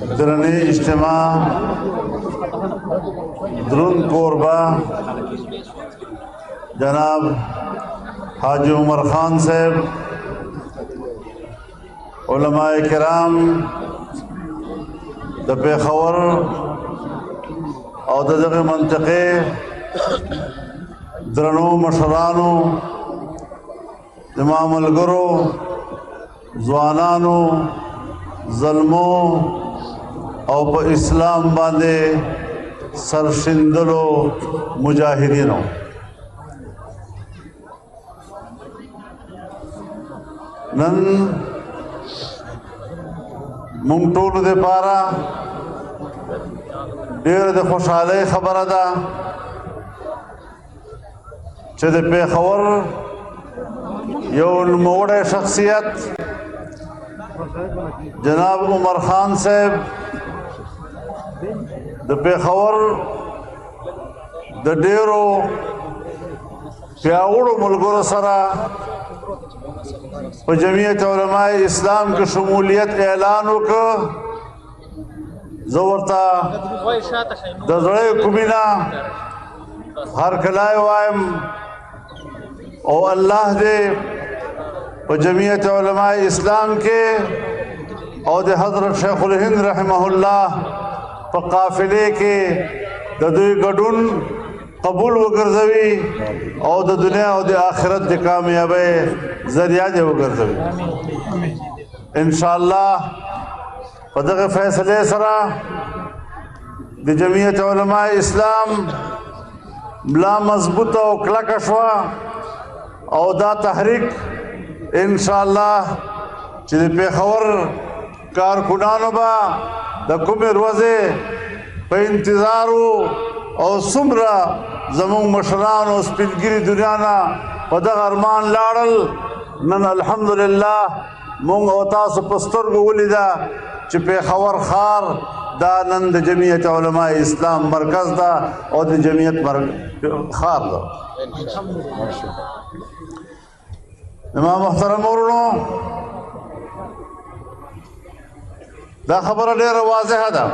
درنی اجتماع درون کوربا جناب حاجی عمر خان صاحب، علماء کرام د پیښور او دغه منطقه درنو مشرانو، زما ملګرو، ځوانانو، ظلمو او په اسلام باندې سرشندلو مجاهدینو، نن مونږ ټولو دپاره ډېره د خوشحالۍ خبره ده چې د پیښور یو نوموړی شخصیت جناب عمر خان صاحب د پیښور د ډېرو پیاوړو ملګرو سره په جمعیت علماء اسلام کې شمولیت اعلان وکړ. زه ورته د زړه کومې نه هرکلی وایم او الله دې په جمعیت علماء اسلام کې او د حضرت شیخ الهند رحمه الله په قافلې کې د دوی ګډون قبول وګرځوي او د دنیا او د آخرت د کامیابۍ ذریعہ دې وګرځوي ان شاء الله. په دغه فیصلې سره د جمعیت علماء اسلام ملا مضبوطه او کلکه شوه او دا تحریک ان شاء الله چې د پیښور کارکنانو به د کومې ورځې په انتظار او څومره زموږ مشران او سپینګیري دنیا نه په دغه ارمان لاړل، نن الحمدلله مونږ او تاسو په سترګو ولیده چې پیښور ښار دا نن د جمعیت علماء اسلام مرکز ده او د جمعیت ښار ده. زما محترم ورونو، دا خبره ډېره واضحه ده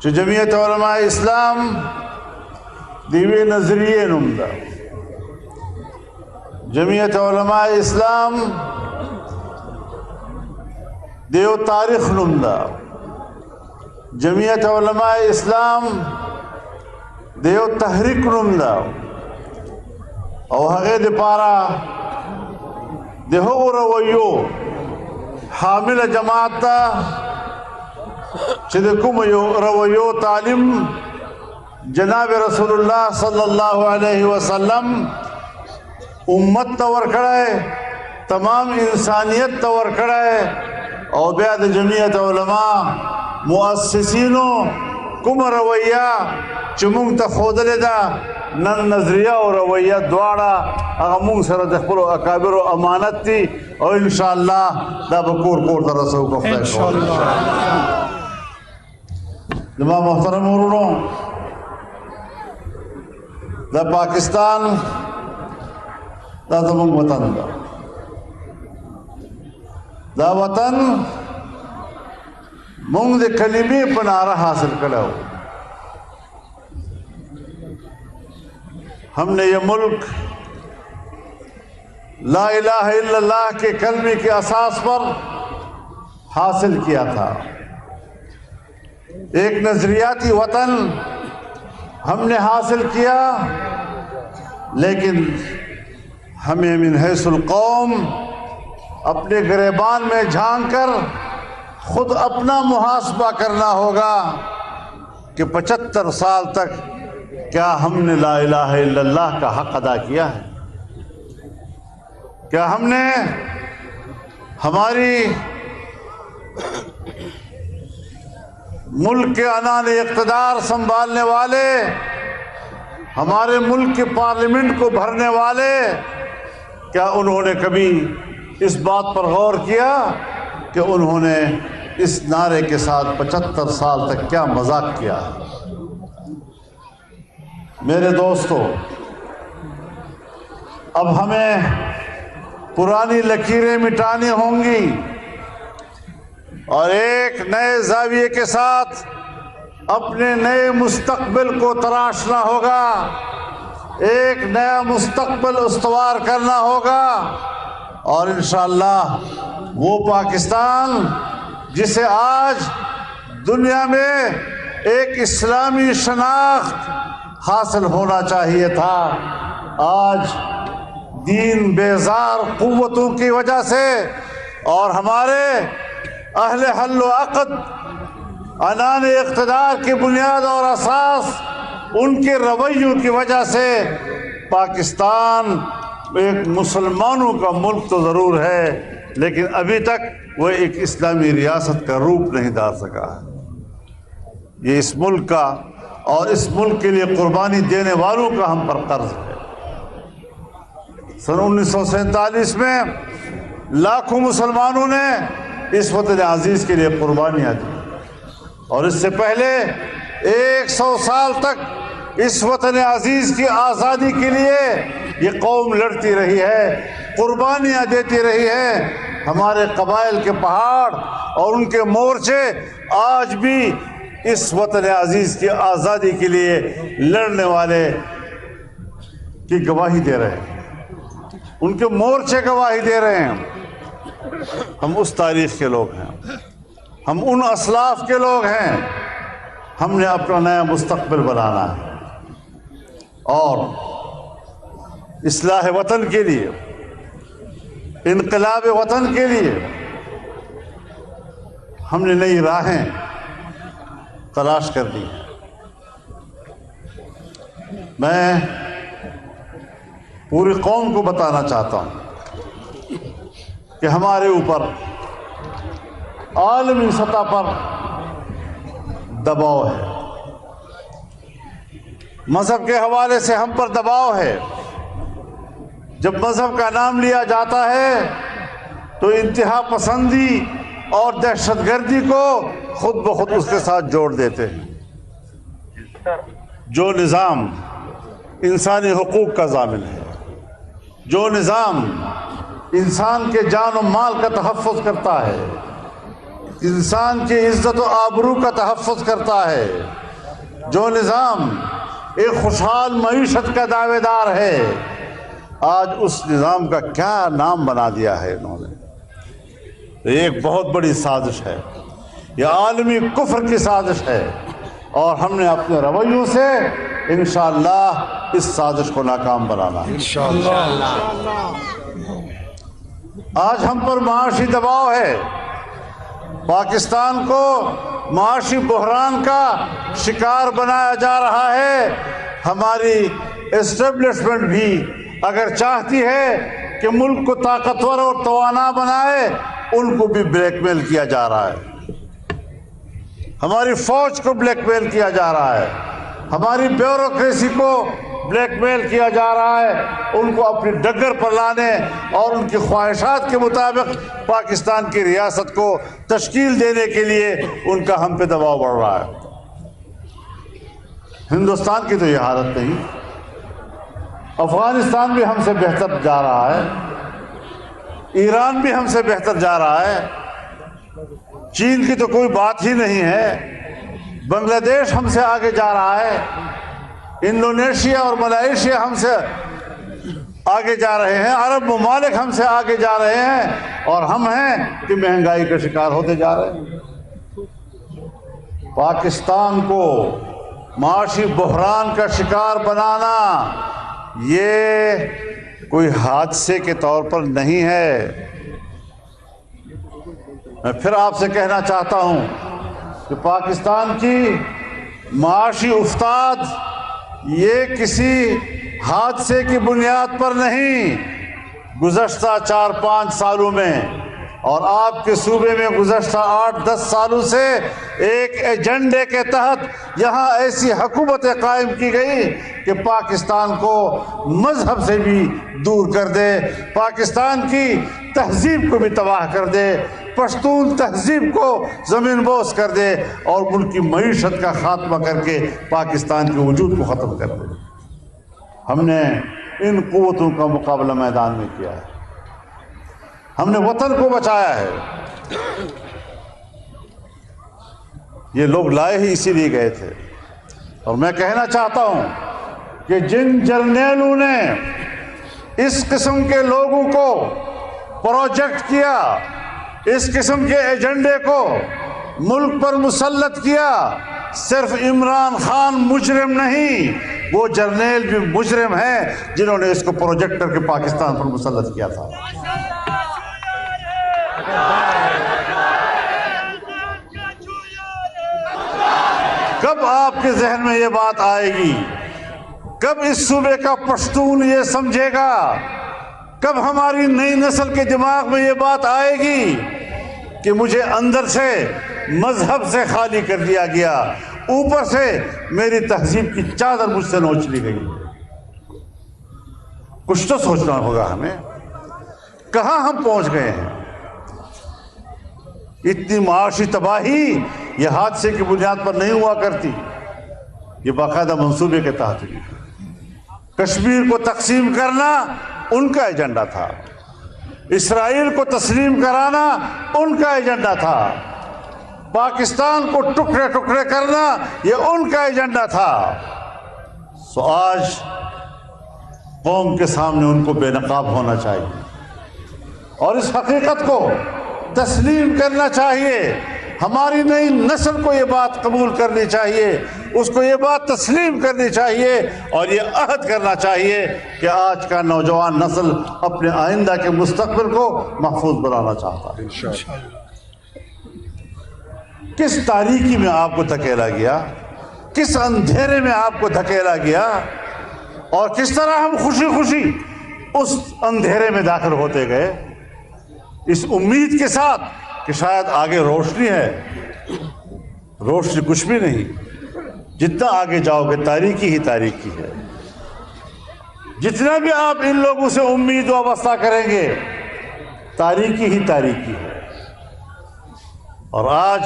چې جمعیت علماء اسلام د یوې نظریې نوم ده. جمعیت علماء اسلام د یو تاریخ نوم ده. جمعیت علماء اسلام د یو تحریک نوم ده او هغې دپاره د هغو رویو حامله جماعت ته چې د کومو رویو تعلیم جناب رسول الله صلی الله علیه وسلم امت ته ورکړی، تمام انسانیت ته ورکړی، او بیا د جمعیت علما مؤسسینو کومه رویه چې مونږ ته ښودلې ده، نن نظریه او رویه دواړه هغه مونږ سره د خپلو اکابرو امانت دي او انشاءالله دا به کور کور ته رسوو که خدای کول. زما محترم ورونو، دا پاکستان دا زموږ وطن ده. دا وطن مونږ د کلمې په نعره حاصل کړی و. ہم نے یہ ملک لا الہ الا اللہ کے کلمے کے اساس پر حاصل کیا تھا. ایک نظریاتی وطن ہم نے حاصل کیا، لیکن ہمیں من حیث القوم اپنے گریبان میں جھانک کر خود اپنا محاسبہ کرنا ہوگا کہ 75 سال تک کیا ہم نے لا الہ الا اللہ کا حق ادا کیا ہے؟ کیا ہم نے ہماری ملک کے عنان اقتدار سنبھالنے والے، ہمارے ملک کے پارلیمنٹ کو بھرنے والے، کیا انہوں نے کبھی اس بات پر غور کیا کہ انہوں نے اس نعرے کے ساتھ 75 سال تک کیا مذاق کیا؟ میرے دوستو، اب ہمیں پرانی لکیریں مٹانی ہوں گی. اور ایک نئے زاویے کے ساتھ اپنے نئے مستقبل کو تراشنا ہوگا، ایک نیا مستقبل استوار کرنا ہوگا، اور انشاءاللہ وہ پاکستان جسے آج دنیا میں ایک اسلامی شناخت حاصل ہونا چاہیے تھا، آج دین بیزار قوتوں کی وجہ سے اور ہمارے اہل حل و عقد عنان اقتدار کی بنیاد اور اساس ان کے رویوں کی وجہ سے پاکستان ایک مسلمانوں کا ملک تو ضرور ہے، لیکن ابھی تک وہ ایک اسلامی ریاست کا روپ نہیں دھار سکا ہے۔ یہ اس ملک کا اور اس ملک کے لیے قربانی دینے والوں کا ہم پر قرض ہے۔ سن 1947 میں لاکھوں مسلمانوں نے اس وطن عزیز کے لیے قربانیاں دی، اور اس سے پہلے 100 سال تک اس وطن عزیز کی آزادی کے لیے یہ قوم لڑتی رہی ہے، قربانیاں دیتی رہی ہے۔ ہمارے قبائل کے پہاڑ اور ان کے مورچے آج بھی اس وطن عزیز کی آزادی کے لیے لڑنے والے کی گواہی دے رہے ہیں، ان کے مورچے گواہی دے رہے ہیں۔ ہم اس تاریخ کے لوگ ہیں، ہم ان اسلاف کے لوگ ہیں۔ ہم نے اپنا نیا مستقبل بنانا ہے، اور اصلاح وطن کے لیے، انقلاب وطن کے لیے ہم نے نئی راہیں تلاش کر دی ہیں۔ میں پوری قوم کو بتانا چاہتا ہوں کہ ہمارے اوپر عالمی سطح پر دباؤ ہے، مذہب کے حوالے سے ہم پر دباؤ ہے۔ جب مذہب کا نام لیا جاتا ہے تو انتہا پسندی اور دہشت گردی کو خود بخود اس کے ساتھ جوڑ دیتے ہیں۔ جو نظام انسانی حقوق کا ضامن ہے، جو نظام انسان کے جان و مال کا تحفظ کرتا ہے، انسان کی عزت و آبرو کا تحفظ کرتا ہے، جو نظام ایک خوشحال معیشت کا دعوے دار ہے، آج اس نظام کا کیا نام بنا دیا ہے انہوں نے۔ یہ ایک بہت بڑی سازش ہے، یہ عالمی کفر کی سازش ہے، اور ہم نے اپنے رویوں سے انشاءاللہ اس سازش کو ناکام بنانا ہے۔ آج ہم پر معاشی دباؤ ہے، پاکستان کو معاشی بحران کا شکار بنایا جا رہا ہے۔ ہماری اسٹیبلشمنٹ بھی اگر چاہتی ہے کہ ملک کو طاقتور اور توانا بنائے، ان کو بھی بلیک میل کیا جا رہا ہے، ہماری فوج کو بلیک میل کیا جا رہا ہے، ہماری بیوروکریسی کو بلیک میل کیا جا رہا ہے، ان کو اپنی ڈگر پر لانے اور ان کی خواہشات کے مطابق پاکستان کی ریاست کو تشکیل دینے کے لیے ان کا ہم پہ دباؤ بڑھ رہا ہے۔ ہندوستان کی تو یہ حالت نہیں، افغانستان بھی ہم سے بہتر جا رہا ہے، ایران بھی ہم سے بہتر جا رہا ہے، چین کی تو کوئی بات ہی نہیں ہے، بنگلہ دیش ہم سے آگے جا رہا ہے، انڈونیشیا اور ملائیشیا ہم سے آگے جا رہے ہیں، عرب ممالک ہم سے آگے جا رہے ہیں، اور ہم ہیں کہ مہنگائی کا شکار ہوتے جا رہے ہیں۔ پاکستان کو معاشی بحران کا شکار بنانا یہ کوئی حادثے کے طور پر نہیں ہے۔ میں پھر آپ سے کہنا چاہتا ہوں کہ پاکستان کی معاشی افتاد یہ کسی حادثے کی بنیاد پر نہیں، گزشتہ 4-5 سالوں میں اور آپ کے صوبے میں گزشتہ 8-10 سالوں سے ایک ایجنڈے کے تحت یہاں ایسی حکومتیں قائم کی گئی کہ پاکستان کو مذہب سے بھی دور کر دے، پاکستان کی تہذیب کو بھی تباہ کر دے، پشتون تہذیب کو زمین بوس کر دے، اور ملک کی معیشت کا خاتمہ کر کے پاکستان کے وجود کو ختم کر دے۔ ہم نے ان قوتوں کا مقابلہ میدان میں کیا ہے، ہم نے وطن کو بچایا ہے، یہ لوگ لائے ہی اسی لیے گئے تھے. اور میں کہنا چاہتا ہوں کہ جن جرنیلوں نے اس قسم کے لوگوں کو پروجیکٹ کیا، اس قسم کے ایجنڈے کو ملک پر مسلط کیا، صرف عمران خان مجرم نہیں، وہ جرنیل بھی مجرم ہیں جنہوں نے اس کو پروجیکٹ کر کے پاکستان پر مسلط کیا تھا. کب آپ کے ذہن میں یہ بات آئے گی؟ کب اس صوبے کا پشتون یہ سمجھے گا؟ کب ہماری نئی نسل کے دماغ میں یہ بات آئے گی کہ مجھے اندر سے مذہب سے خالی کر دیا گیا، اوپر سے میری تہذیب کی چادر مجھ سے نوچ لی گئی؟ کچھ تو سوچنا ہوگا ہمیں. کہاں ہم پہنچ گئے ہیں؟ اتنی معاشی تباہی یہ حادثے کی بنیاد پر نہیں ہوا کرتی، یہ باقاعدہ منصوبے کے تحت ہوئی. کشمیر کو تقسیم کرنا ان کا ایجنڈا تھا، اسرائیل کو تسلیم کرانا ان کا ایجنڈا تھا، پاکستان کو ٹکڑے ٹکڑے کرنا یہ ان کا ایجنڈا تھا. سو آج قوم کے سامنے ان کو بے نقاب ہونا چاہیے اور اس حقیقت کو تسلیم کرنا چاہیے. ہماری نئی نسل کو یہ بات قبول کرنی چاہیے، اس کو یہ بات تسلیم کرنی چاہیے اور یہ عہد کرنا چاہیے کہ آج کا نوجوان نسل اپنے آئندہ کے مستقبل کو محفوظ بنانا چاہتا ہے. کس تاریکی میں آپ کو دھکیلا گیا، کس اندھیرے میں آپ کو دھکیلا گیا، اور کس طرح ہم خوشی خوشی اس اندھیرے میں داخل ہوتے گئے اس امید کے ساتھ کہ شاید آگے روشنی ہے. روشنی کچھ بھی نہیں. جتنا آگے جاؤ گے تاریکی ہی تاریکی ہے. جتنا بھی آپ ان لوگوں سے امید وابستہ کریں گے تاریکی ہی تاریکی ہے. اور آج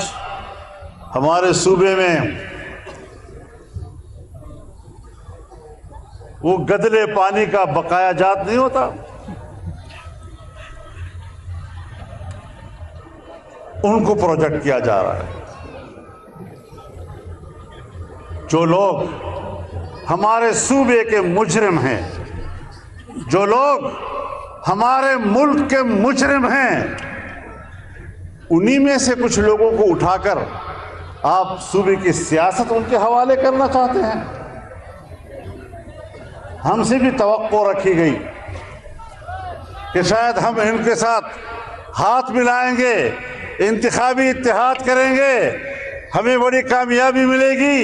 ہمارے صوبے میں وہ گدلے پانی کا بقایا جات نہیں ہوتا، ان کو پروجیکٹ کیا جا رہا ہے. جو لوگ ہمارے صوبے کے مجرم ہیں، جو لوگ ہمارے ملک کے مجرم ہیں، انہی میں سے کچھ لوگوں کو اٹھا کر آپ صوبے کی سیاست ان کے حوالے کرنا چاہتے ہیں. ہم سے بھی توقع رکھی گئی کہ شاید ہم ان کے ساتھ ہاتھ ملائیں گے، انتخابی اتحاد کریں گے، ہمیں بڑی کامیابی ملے گی.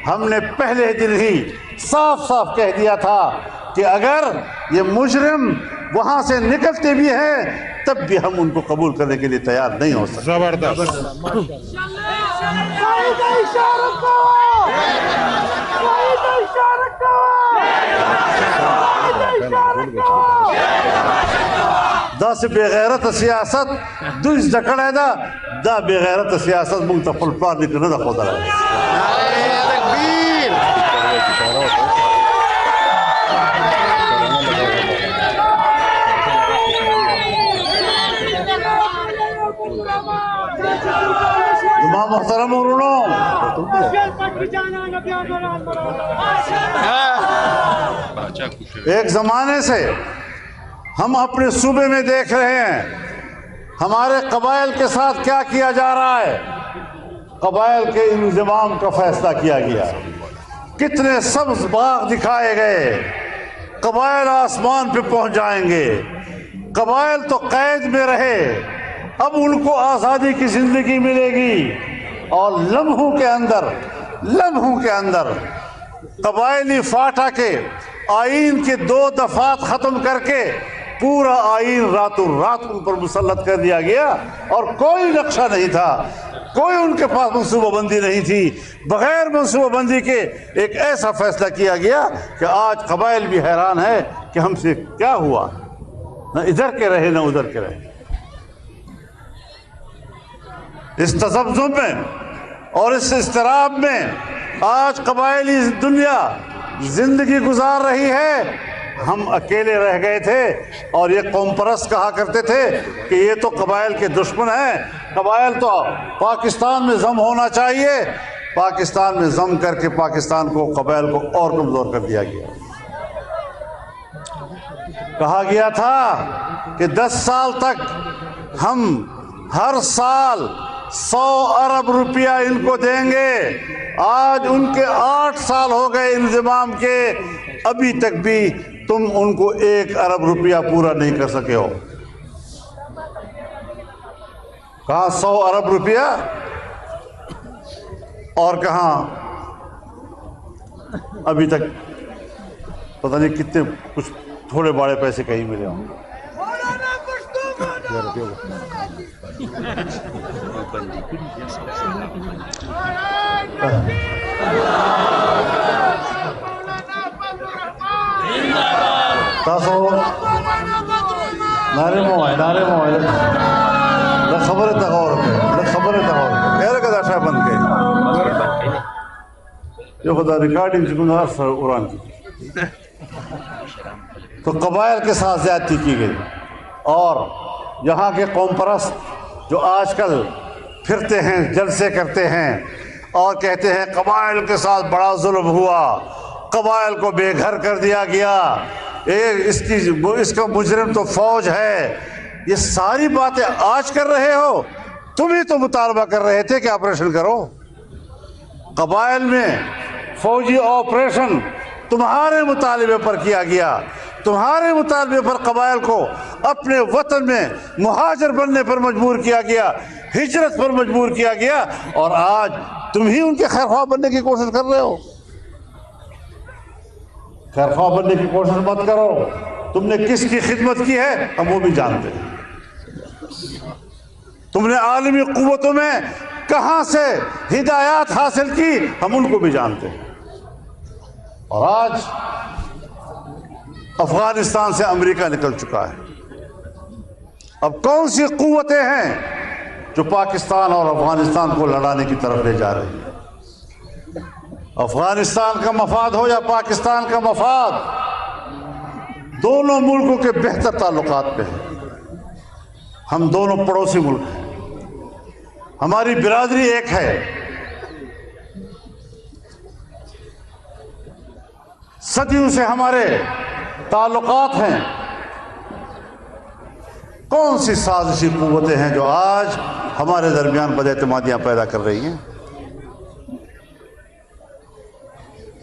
ہم نے پہلے دن ہی صاف صاف کہہ دیا تھا کہ اگر یہ مجرم وہاں سے نکلتے بھی ہیں تب بھی ہم ان کو قبول کرنے کے لیے تیار نہیں ہو سکتے. دا سے بغیرت سیاست دویس دکڑه دا بغیرت سیاست مونږ ته خپل پلار نیکه نه ده ښودلی. زما محترم ورونو، ایک زمانے سے ہم اپنے صوبے میں دیکھ رہے ہیں ہمارے قبائل کے ساتھ کیا کیا جا رہا ہے. قبائل کے انضمام کا فیصلہ کیا گیا، کتنے سبز باغ دکھائے گئے. قبائل آسمان پہ پہنچ جائیں گے. قبائل تو قید میں رہے، اب ان کو آزادی کی زندگی ملے گی. اور لمحوں کے اندر قبائلی فاٹا کے آئین کے 2 دفعات ختم کر کے پورا آئین راتوں رات ان پر مسلط کر دیا گیا. اور کوئی نقشہ نہیں تھا، کوئی ان کے پاس منصوبہ بندی نہیں تھی. بغیر منصوبہ بندی کے ایک ایسا فیصلہ کیا گیا کہ آج قبائل بھی حیران ہے کہ ہم سے کیا ہوا، نہ ادھر کے رہے نہ ادھر کے رہے. اس تذبذب میں اور اس اضطراب میں آج قبائلی دنیا زندگی گزار رہی ہے. ہم اکیلے رہ گئے تھے اور یہ قوم پرست کہا کرتے تھے کہ یہ تو قبائل کے دشمن ہیں، قبائل تو پاکستان میں ضم ہونا چاہیے۔ پاکستان میں ضم کر کے پاکستان کو، قبائل کو اور کمزور کر دیا گیا۔ کہا گیا تھا کہ 10 سال تک ہم ہر سال 100 ارب روپیہ ان کو دیں گے۔ آج ان کے 8 سال ہو گئے انضمام کے، ابھی تک بھی تم ان کو 1 ارب روپیہ پورا نہیں کر سکے ہو۔ کہاں 100 ارب روپیہ اور کہاں ابھی تک پتہ نہیں کتنے، کچھ تھوڑے بڑے پیسے کہیں ملے ہوں۔ تاسو نعرے موائے خبر تغور کا داشا بند گئے جو خدا ریکارڈنگ چکن اران کی، تو قبائل کے ساتھ زیادتی کی گئی۔ اور یہاں کے قوم پرست جو آج کل پھرتے ہیں، جلسے کرتے ہیں اور کہتے ہیں قبائل کے ساتھ بڑا ظلم ہوا، قبائل کو بے گھر کر دیا گیا، اس کا مجرم تو فوج ہے، یہ ساری باتیں آج کر رہے ہو۔ تم ہی تو مطالبہ کر رہے تھے کہ آپریشن کرو۔ قبائل میں فوجی آپریشن تمہارے مطالبے پر کیا گیا، تمہارے مطالبے پر قبائل کو اپنے وطن میں مہاجر بننے پر مجبور کیا گیا، ہجرت پر مجبور کیا گیا، اور آج تم ہی ان کے خیرخواہ بننے کی کوشش کر رہے ہو۔ خیرخواہ بننے کی کوشش مت کرو۔ تم نے کس کی خدمت کی ہے ہم وہ بھی جانتے ہیں۔ تم نے عالمی قوتوں میں کہاں سے ہدایات حاصل کی ہم ان کو بھی جانتے ہیں۔ اور آج افغانستان سے امریکہ نکل چکا ہے۔ اب کون سی قوتیں ہیں جو پاکستان اور افغانستان کو لڑانے کی طرف لے جا رہی ہیں؟ افغانستان کا مفاد ہو یا پاکستان کا مفاد، دونوں ملکوں کے بہتر تعلقات پہ ہیں۔ ہم دونوں پڑوسی ملک ہیں، ہماری برادری ایک ہے، صدیوں سے ہمارے تعلقات ہیں۔ کون سی سازشی قوتیں ہیں جو آج ہمارے درمیان بد اعتمادیاں پیدا کر رہی ہیں؟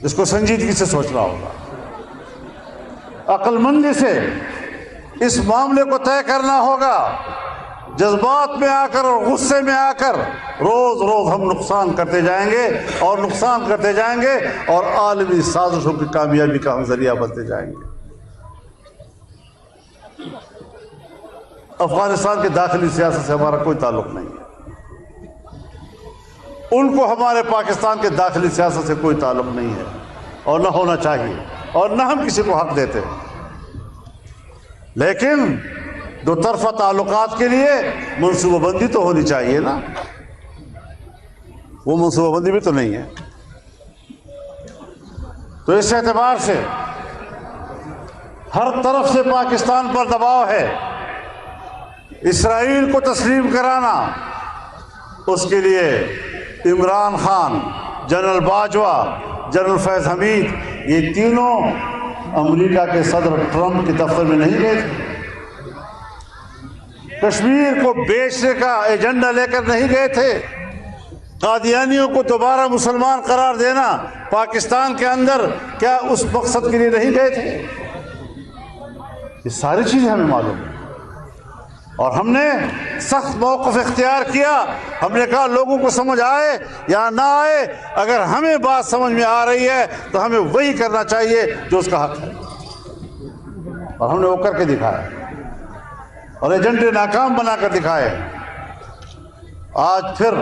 اس کو سنجیدگی سے سوچنا ہوگا، عقل مندی سے اس معاملے کو طے کرنا ہوگا۔ جذبات میں آ کر اور غصے میں آ کر روز روز ہم نقصان کرتے جائیں گے اور نقصان کرتے جائیں گے اور عالمی سازشوں کی کامیابی کا ہم ذریعہ بنتے جائیں گے۔ افغانستان کے داخلی سیاست سے ہمارا کوئی تعلق نہیں ہے، ان کو ہمارے پاکستان کے داخلی سیاست سے کوئی تعلق نہیں ہے اور نہ ہونا چاہیے، اور نہ ہم کسی کو حق دیتے ہیں۔ لیکن دو طرفہ تعلقات کے لیے منصوبہ بندی تو ہونی چاہیے نا، وہ منصوبہ بندی بھی تو نہیں ہے۔ تو اس اعتبار سے ہر طرف سے پاکستان پر دباؤ ہے۔ اسرائیل کو تسلیم کرانا، اس کے لیے عمران خان، جنرل باجوہ، جنرل فیض حمید، یہ تینوں امریکہ کے صدر ٹرمپ کے دفتر میں نہیں گئے تھے۔ کشمیر کو بیچنے کا ایجنڈا لے کر نہیں گئے تھے۔ قادیانیوں کو دوبارہ مسلمان قرار دینا پاکستان کے اندر، کیا اس مقصد کے لیے نہیں گئے تھے؟ یہ ساری چیزیں ہمیں معلوم ہیں، اور ہم نے سخت موقف اختیار کیا۔ ہم نے کہا لوگوں کو سمجھ آئے یا نہ آئے، اگر ہمیں بات سمجھ میں آ رہی ہے تو ہمیں وہی کرنا چاہیے جو اس کا حق ہے، اور ہم نے وہ کر کے دکھایا اور ایجنڈے ناکام بنا کر دکھائے۔ آج پھر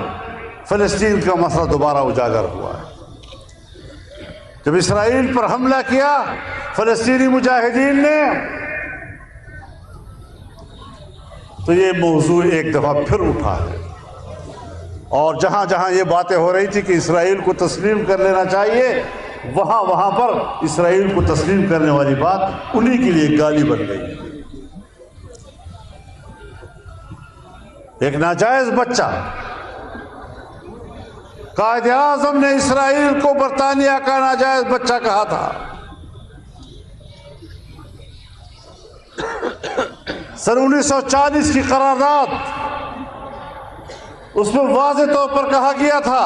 فلسطین کا مسئلہ دوبارہ اجاگر ہوا ہے۔ جب اسرائیل پر حملہ کیا فلسطینی مجاہدین نے، تو یہ موضوع ایک دفعہ پھر اٹھا ہے، اور جہاں جہاں یہ باتیں ہو رہی تھی کہ اسرائیل کو تسلیم کر لینا چاہیے، وہاں پر اسرائیل کو تسلیم کرنے والی بات انہی کے لیے گالی بن گئی. ایک ناجائز بچہ، قائد اعظم نے اسرائیل کو برطانیہ کا ناجائز بچہ کہا تھا. سن 1940 کی قرارداد، اس میں واضح طور پر کہا گیا تھا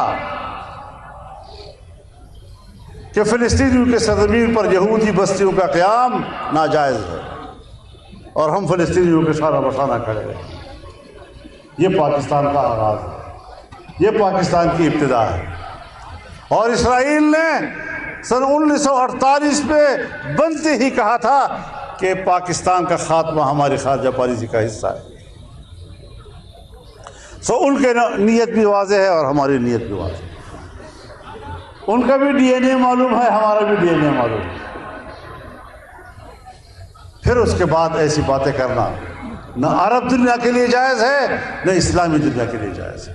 کہ فلسطینیوں کے سرزمین پر یہودی بستیوں کا قیام ناجائز ہے، اور ہم فلسطینیوں کے شانہ بشانہ کھڑے ہیں. یہ پاکستان کا آغاز ہے، یہ پاکستان کی ابتدا ہے. اور اسرائیل نے سن 1948 میں بنتے ہی کہا تھا کہ پاکستان کا خاتمہ ہماری خارجہ پالیسی کا حصہ ہے. ان کے نیت بھی واضح ہے اور ہماری نیت بھی واضح ہے. ان کا بھی ڈی این اے معلوم ہے، ہمارا بھی ڈی این اے معلوم ہے. پھر اس کے بعد ایسی باتیں کرنا نہ عرب دنیا کے لیے جائز ہے، نہ اسلامی دنیا کے لیے جائز ہے.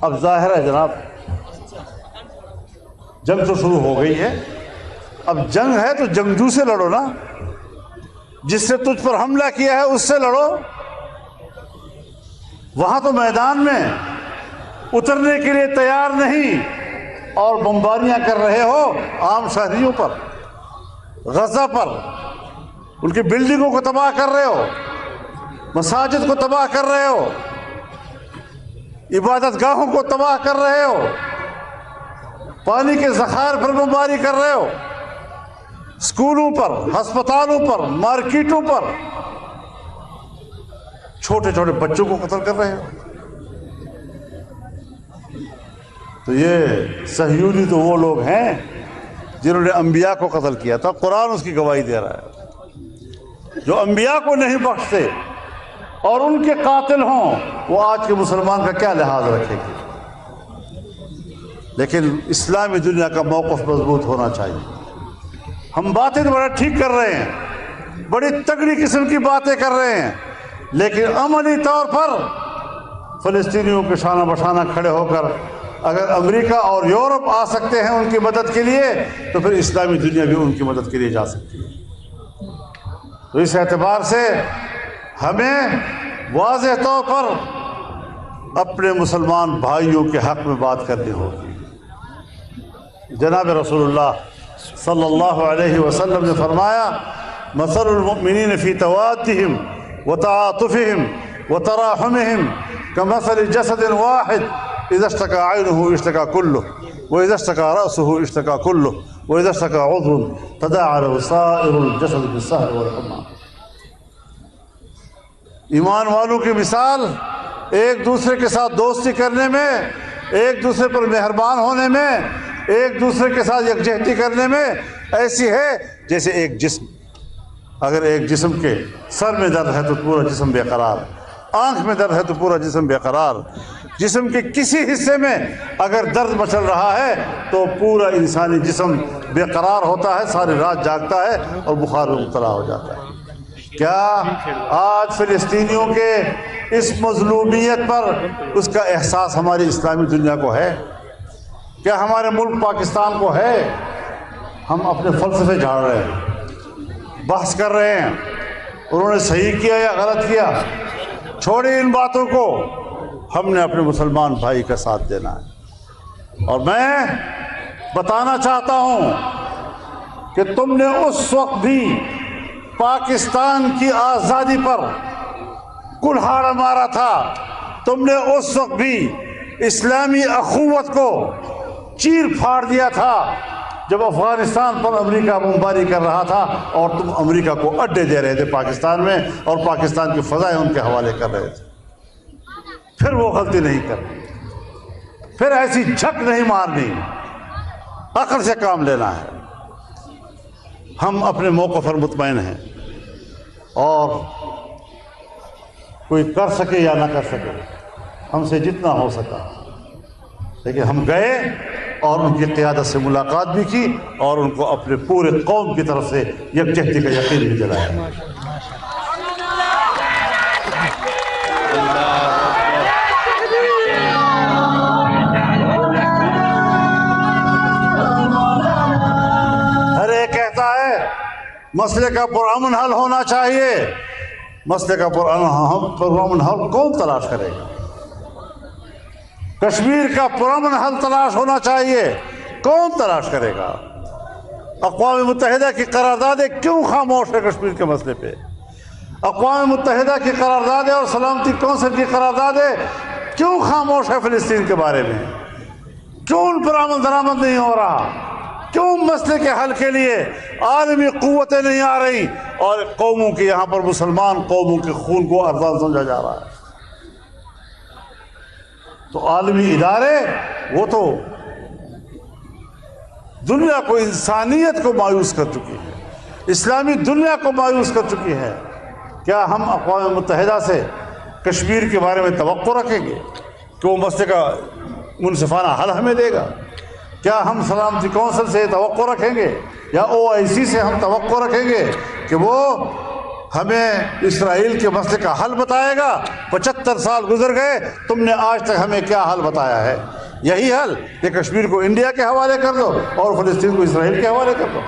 اب ظاہر ہے جناب، جنگ تو شروع ہو گئی ہے. اب جنگ ہے تو جنگجو سے لڑو نا، جس سے تجھ پر حملہ کیا ہے اس سے لڑو. وہاں تو میدان میں اترنے کے لیے تیار نہیں اور بمباریاں کر رہے ہو عام شہریوں پر، غزہ پر. ان کی بلڈنگوں کو تباہ کر رہے ہو، مساجد کو تباہ کر رہے ہو، عبادت گاہوں کو تباہ کر رہے ہو، پانی کے ذخائر پر بمباری کر رہے ہو، اسکولوں پر، ہسپتالوں پر، مارکیٹوں پر، چھوٹے چھوٹے بچوں کو قتل کر رہے ہو. تو یہ صہیونی تو وہ لوگ ہیں جنہوں نے انبیاء کو قتل کیا تھا. قرآن اس کی گواہی دے رہا ہے. جو انبیاء کو نہیں بخشتے اور ان کے قاتل ہوں، وہ آج کے مسلمان کا کیا لحاظ رکھے گی. لیکن اسلامی دنیا کا موقف مضبوط ہونا چاہیے. ہم باتیں تو بڑا ٹھیک کر رہے ہیں، بڑی تگڑی قسم کی باتیں کر رہے ہیں، لیکن عملی طور پر فلسطینیوں کے شانہ بشانہ کھڑے ہو کر اگر امریکہ اور یورپ آ سکتے ہیں ان کی مدد کے لیے، تو پھر اسلامی دنیا بھی ان کی مدد کے لیے جا سکتی ہے. تو اس اعتبار سے ہمیں واضح طور پر اپنے مسلمان بھائیوں کے حق میں بات کرنی ہوگی. جناب رسول اللہ صلی اللہ علیہ وسلم نے فرمایا: مثل المؤمنین فی توادہم وتعاطفہم وتراحمہم کمثل جسد واحد اذا اشتكى عينه اشتكى كله واذا اشتكى رأسه اشتكى كله واذا اشتكى عضو تداعى له سائر الجسد بالسهر والحمى. ایمان والوں کی مثال ایک دوسرے کے ساتھ دوستی کرنے میں، ایک دوسرے پر مہربان ہونے میں، ایک دوسرے کے ساتھ یکجہتی کرنے میں ایسی ہے جیسے ایک جسم. اگر ایک جسم کے سر میں درد ہے تو پورا جسم بے قرار، آنکھ میں درد ہے تو پورا جسم بے قرار، جسم کے کسی حصے میں اگر درد مچل رہا ہے تو پورا انسانی جسم بے قرار ہوتا ہے، ساری رات جاگتا ہے اور بخار میں مبتلا ہو جاتا ہے. کیا آج فلسطینیوں کے اس مظلومیت پر اس کا احساس ہماری اسلامی دنیا کو ہے؟ کیا ہمارے ملک پاکستان کو ہے؟ ہم اپنے فلسفے جھاڑ رہے ہیں، بحث کر رہے ہیں، انہوں نے صحیح کیا یا غلط کیا. چھوڑیں ان باتوں کو، ہم نے اپنے مسلمان بھائی کا ساتھ دینا ہے. اور میں بتانا چاہتا ہوں کہ تم نے اس وقت بھی پاکستان کی آزادی پر کلہاڑا مارا تھا، تم نے اس وقت بھی اسلامی اخوت کو چیر پھاڑ دیا تھا جب افغانستان پر امریکہ بمباری کر رہا تھا اور تم امریکہ کو اڈے دے رہے تھے پاکستان میں اور پاکستان کی فضائیں ان کے حوالے کر رہے تھے. پھر وہ غلطی نہیں کرنی، پھر ایسی جھک نہیں مارنی، عقل سے کام لینا ہے. ہم اپنے موقف پر مطمئن ہیں اور کوئی کر سکے یا نہ کر سکے، ہم سے جتنا ہو سکا. لیکن ہم گئے اور ان کی قیادت سے ملاقات بھی کی اور ان کو اپنے پورے قوم کی طرف سے یکجہتی کا یقین بھی دلایا. مسئلے کا پرامن حل ہونا چاہیے. مسئلے کا پرامن حل کون تلاش کرے گا؟ کشمیر کا پرامن حل تلاش ہونا چاہیے، کون تلاش کرے گا؟ اقوام متحدہ کی قراردادیں کیوں خاموش ہے کشمیر کے مسئلے پہ؟ اقوام متحدہ کی قراردادیں اور سلامتی کونسل کی قراردادیں کیوں خاموش ہے فلسطین کے بارے میں؟ کیوں ان پر عمل درآمد نہیں ہو رہا؟ کیوں مسئلے کے حل کے لیے عالمی قوتیں نہیں آ رہی اور قوموں کے یہاں پر مسلمان قوموں کے خون کو ارزاں سمجھا جا رہا ہے؟ تو عالمی ادارے وہ تو دنیا کو، انسانیت کو مایوس کر چکی ہے، اسلامی دنیا کو مایوس کر چکی ہے. کیا ہم اقوام متحدہ سے کشمیر کے بارے میں توقع رکھیں گے کہ وہ مسئلے کا منصفانہ حل ہمیں دے گا؟ کیا ہم سلامتی کونسل سے توقع رکھیں گے یا OIC سے ہم توقع رکھیں گے کہ وہ ہمیں اسرائیل کے مسئلے کا حل بتائے گا؟ 75 سال گزر گئے، تم نے آج تک ہمیں کیا حل بتایا ہے؟ یہی حل کہ کشمیر کو انڈیا کے حوالے کر دو اور فلسطین کو اسرائیل کے حوالے کر دو،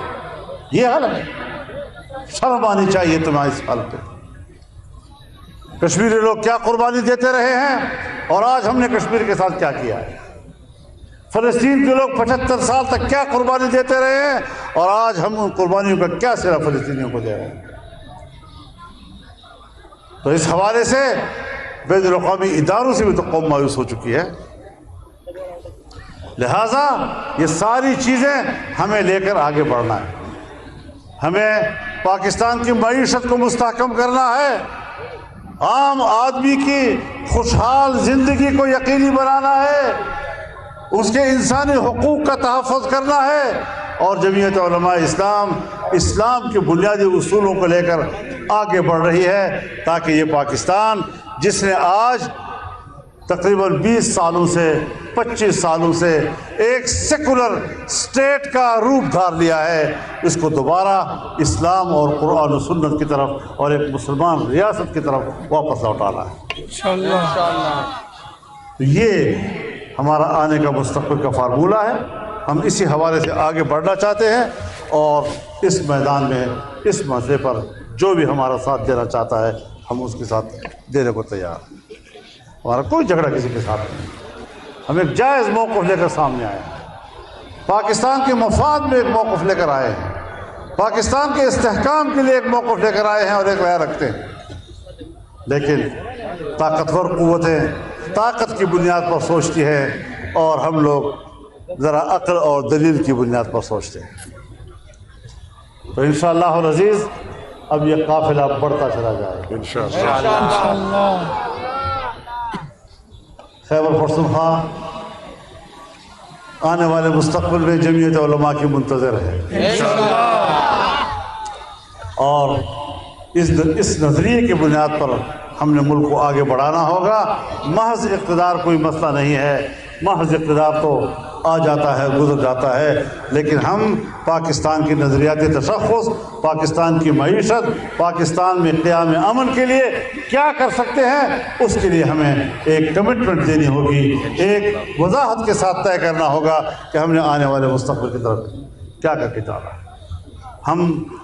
یہ حل ہے؟ شرم آنی چاہیے تمہیں اس حل پہ. کشمیری لوگ کیا قربانی دیتے رہے ہیں اور آج ہم نے کشمیر کے ساتھ کیا کیا ہے؟ فلسطین کے لوگ 75 سال تک کیا قربانی دیتے رہے ہیں اور آج ہم ان قربانیوں کا کیا صرف فلسطینیوں کو دے رہے ہیں؟ تو اس حوالے سے بین الاقوامی اداروں سے بھی تو قوم مایوس ہو چکی ہے. لہٰذا یہ ساری چیزیں ہمیں لے کر آگے بڑھنا ہے. ہمیں پاکستان کی معیشت کو مستحکم کرنا ہے، عام آدمی کی خوشحال زندگی کو یقینی بنانا ہے، اس کے انسانی حقوق کا تحفظ کرنا ہے، اور جمعیت علماء اسلام کے بنیادی اصولوں کو لے کر آگے بڑھ رہی ہے تاکہ یہ پاکستان جس نے آج تقریباً 20 سالوں سے 25 سالوں سے ایک سیکولر اسٹیٹ کا روپ دھار لیا ہے، اس کو دوبارہ اسلام اور قرآن و سنت کی طرف اور ایک مسلمان ریاست کی طرف واپس لوٹانا ہے انشاءاللہ. یہ ہمارا آنے کا مستقبل کا فارمولہ ہے. ہم اسی حوالے سے آگے بڑھنا چاہتے ہیں اور اس میدان میں اس مسئلے پر جو بھی ہمارا ساتھ دینا چاہتا ہے ہم اس کے ساتھ دینے کو تیار ہیں. ہمارا کوئی جھگڑا کسی کے ساتھ نہیں. ہم ایک جائز موقف لے کر سامنے آئے ہیں، پاکستان کے مفاد میں ایک موقف لے کر آئے ہیں، پاکستان کے استحکام کے لیے ایک موقف لے کر آئے ہیں اور ایک رائے رکھتے ہیں. لیکن طاقتور قوتیں طاقت کی بنیاد پر سوچتی ہیں اور ہم لوگ ذرا عقل اور دلیل کی بنیاد پر سوچتے ہیں. تو انشاءاللہ العزیز اب یہ قافلہ بڑھتا چلا جائے گا انشاءاللہ. خیبر پختونخوا آنے والے مستقبل میں جمعیت علماء کی منتظر ہے اور اس نظریے کی بنیاد پر ہم نے ملک کو آگے بڑھانا ہوگا. محض اقتدار کوئی مسئلہ نہیں ہے، محض اقتدار تو آ جاتا ہے گزر جاتا ہے، لیکن ہم پاکستان کی نظریاتی تشخص، پاکستان کی معیشت، پاکستان میں قیام امن کے لیے کیا کر سکتے ہیں اس کے لیے ہمیں ایک کمٹمنٹ دینی ہوگی، ایک وضاحت کے ساتھ طے کرنا ہوگا کہ ہم نے آنے والے مستقبل کی طرف کیا کر کے جانا ہے. ہم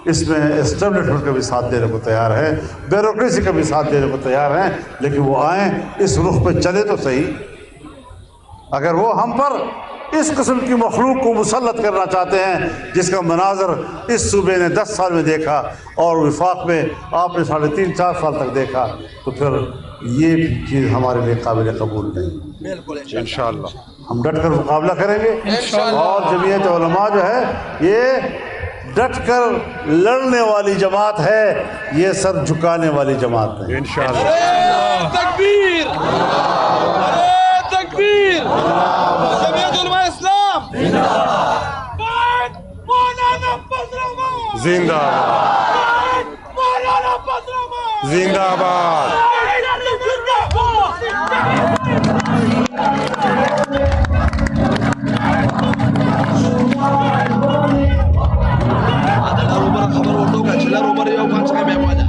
اس میں اسٹیبلشمنٹ کا بھی ساتھ دینے کو تیار ہیں، بیوروکریسی کا بھی ساتھ دینے کو تیار ہیں، لیکن وہ آئیں اس رخ پہ چلے تو صحیح. اگر وہ ہم پر اس قسم کی مخلوق کو مسلط کرنا چاہتے ہیں جس کا مناظر اس صوبے نے 10 سال میں دیکھا اور وفاق میں آپ نے 3.5-4 سال تک دیکھا، تو پھر یہ چیز ہمارے لیے قابل قبول نہیں. بالکل انشاءاللہ ہم ڈٹ کر مقابلہ کریں گے اور جمعیت علماء جو ہے یہ ڈٹ کر لڑنے والی جماعت ہے، یہ سر جھکانے والی جماعت ہے انشاءاللہ. تکبیر، تکبیر، جمعیت علماء اسلام زندہ باد، زندہ باد. خبر اردو کا چلا روبر یو کان څنګه بیا واجه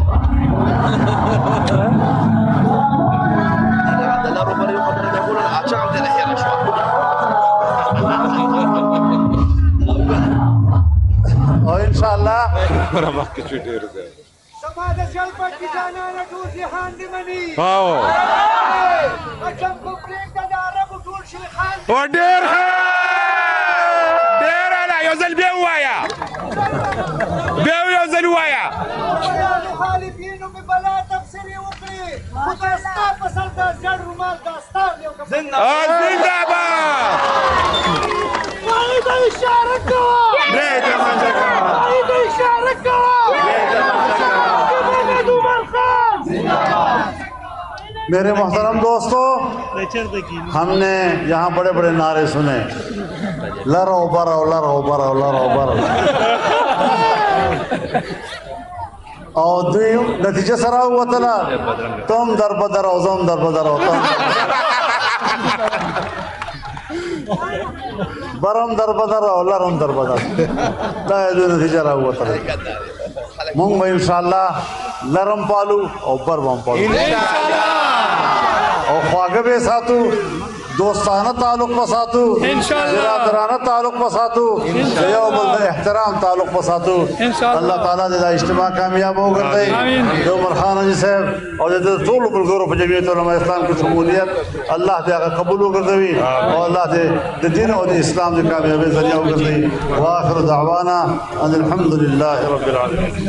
دا روبر یو خبر دا ګور اچھا هم ده هي شو اور انشاءاللہ مخکې چې ډېر دی زما د زړه پټې جانانه ټول جهان دې مني او اچم خو پرېږده د عربو ټول شیخان او ډېر ښه ډېر اعلی یو ځل بیا ووایه بیا یو ځل ووایه مخالفینو مې بلا تبصرې وکړې خو دا ستا په سر دا زړ رومال دا ستا دی او که زنده باد هغې ته اشاره کوه هغې ته اشاره کوه محمد عمر خان میرے محترم دوستو ہم نے یہاں بڑے بڑے نعرے سنے لرو برو لرو برو لرو برو اور دوی نتیجہ سرا ہوا تلا تم در بدر ہو زم در بدر ہو برم در بدر ہو لرم در بدر دا دو نتیجہ رہا ہوا تلا مونگ میں انشاءاللہ لرم پالو اور برم پالو اور خواگہ بے ساتو دوستانہ تعلق پساتو برادرانہ تعلق پساتو یوم احترام تعلق پساتو اللہ تعالیٰ دے دا اجتماع کامیاب ہو کر دے جو مرخان جی صاحب اور دے طول بالگروپ جمعیت علماء اسلام کی شمولیت اللہ دے آگا قبول ہو کر دے اور اللہ دے دین اور دے اسلام دے کامیاب ذریعہ ہو کر دے وآخر دعوانا ان الحمدللہ رب العالمين